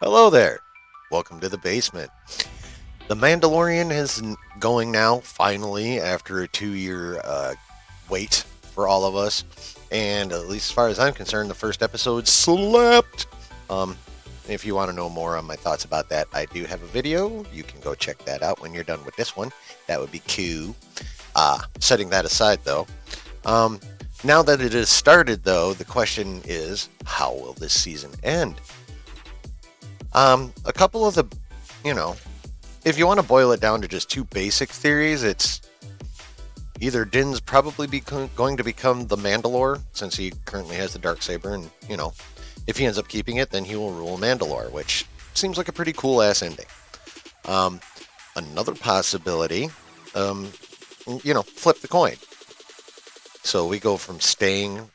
Hello there. Welcome to the basement. The Mandalorian is going now, finally, after a 2 year wait for all of us. And at least as far as I'm concerned, the first episode slept. Um, if you want to know more on my thoughts about that, I do have a video. You can go check that out when you're done with this one. That would be cool. Setting that aside, though, um, now that it has started, though, the question is, how will this season end? A couple of the, you know, if you want to boil it down to just two basic theories, it's either Din's probably going to become the Mandalore, since he currently has the dark saber, and if he ends up keeping it, then he will rule Mandalore, which seems like a pretty cool ass ending. Um, Another possibility, flip the coin. So we go from staying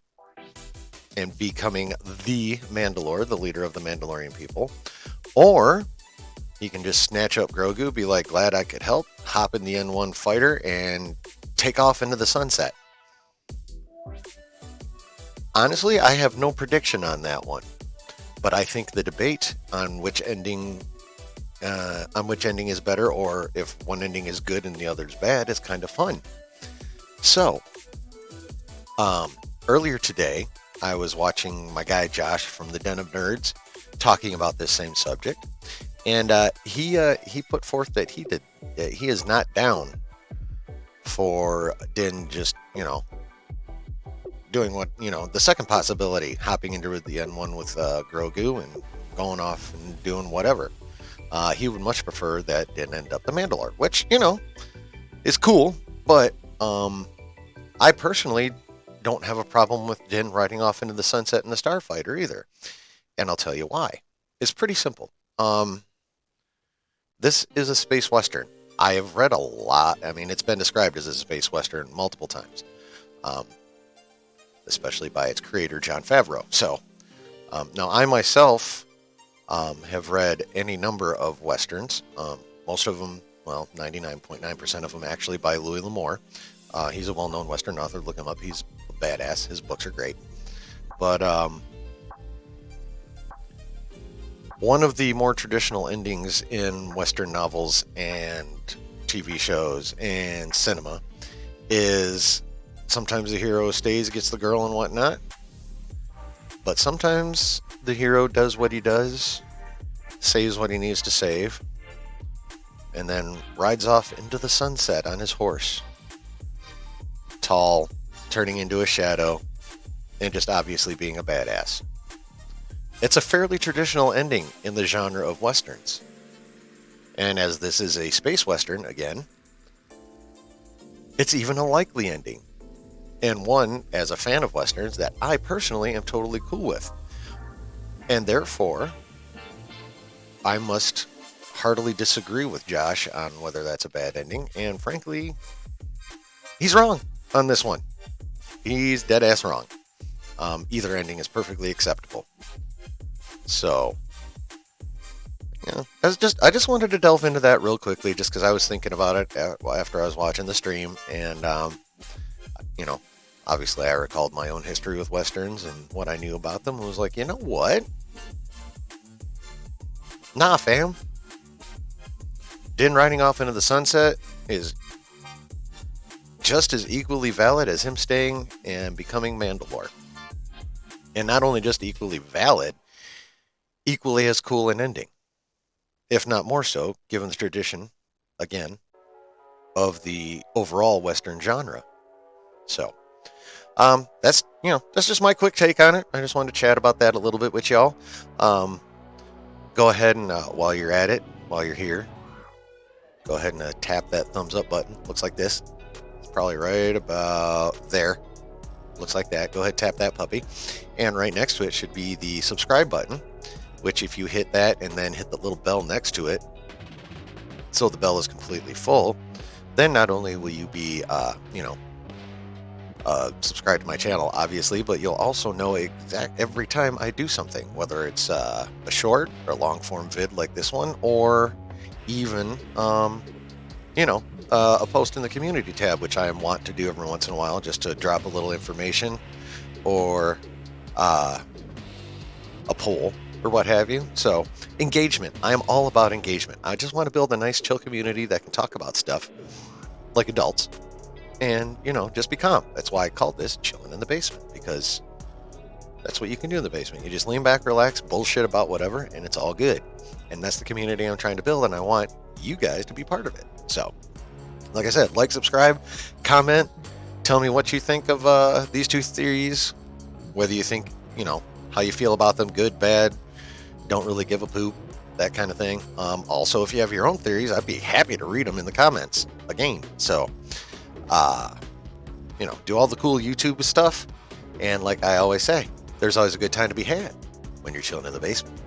and becoming the Mandalore, the leader of the Mandalorian people, or he can just snatch up Grogu, be like, glad I could help, hop in the N1 fighter, and take off into the sunset. Honestly, I have no prediction on that one, but I think the debate on which ending is better, or if one ending is good and the other is bad, is kind of fun. So, earlier today, I was watching my guy Josh from the Den of Nerds talking about this same subject, and he put forth that he is not down for Din just doing what the second possibility, hopping into the N1 with Grogu and going off and doing whatever. He would much prefer that Din end up the Mandalore, which is cool, but I personally don't have a problem with Din riding off into the sunset in the Starfighter either, and I'll tell you why. It's pretty simple. This is a space western. I have read a lot. I mean, it's been described as a space western multiple times, especially by its creator, Jon Favreau. So, now I myself have read any number of westerns. Most of them, well, 99.9% of them actually by Louis L'Amour. He's a well-known western author. Look him up. He's a badass. His books are great. But one of the more traditional endings in Western novels and TV shows and cinema is sometimes the hero stays, gets the girl and whatnot, but sometimes the hero does what he does, saves what he needs to save, and then rides off into the sunset on his horse. Tall, turning into a shadow, and just obviously being a badass. It's a fairly traditional ending in the genre of westerns. And as this is a space western, again, it's even a likely ending. And one, as a fan of westerns, that I personally am totally cool with. And therefore, I must heartily disagree with Josh on whether that's a bad ending. And frankly, he's wrong on this one. He's dead ass wrong. Either ending is perfectly acceptable. So, I just wanted to delve into that real quickly, just because I was thinking about it after I was watching the stream, and obviously I recalled my own history with westerns and what I knew about them. I was like, you know what? Nah, fam. Din riding off into the sunset is just as equally valid as him staying and becoming Mandalore. And not only just equally valid, equally as cool an ending, if not more so, given the tradition, again, of the overall Western genre. So, that's just my quick take on it. I just wanted to chat about that a little bit with y'all. Go ahead and while you're at it, while you're here, go ahead and tap that thumbs up button. Looks like this. It's probably right about there. Looks like that. Go ahead, tap that puppy, and right next to it should be the subscribe button, which if you hit that and then hit the little bell next to it, so the bell is completely full, then not only will you be, subscribed to my channel, obviously, but you'll also know every time I do something, whether it's a short or long form vid like this one, or even, a post in the community tab, which I am wont to do every once in a while, just to drop a little information or a poll or what have you. So engagement. I am all about engagement. I just want to build a nice chill community that can talk about stuff like adults and, just be calm. That's why I called this chilling in the basement, because that's what you can do in the basement. You just lean back, relax, bullshit about whatever, and it's all good. And that's the community I'm trying to build, and I want you guys to be part of it. So, like I said, like, subscribe, comment, tell me what you think of these two theories, whether you think, how you feel about them, good, bad, don't really give a poop, that kind of thing. Also, if you have your own theories, I'd be happy to read them in the comments again. So, do all the cool YouTube stuff. And like I always say, there's always a good time to be had when you're chilling in the basement.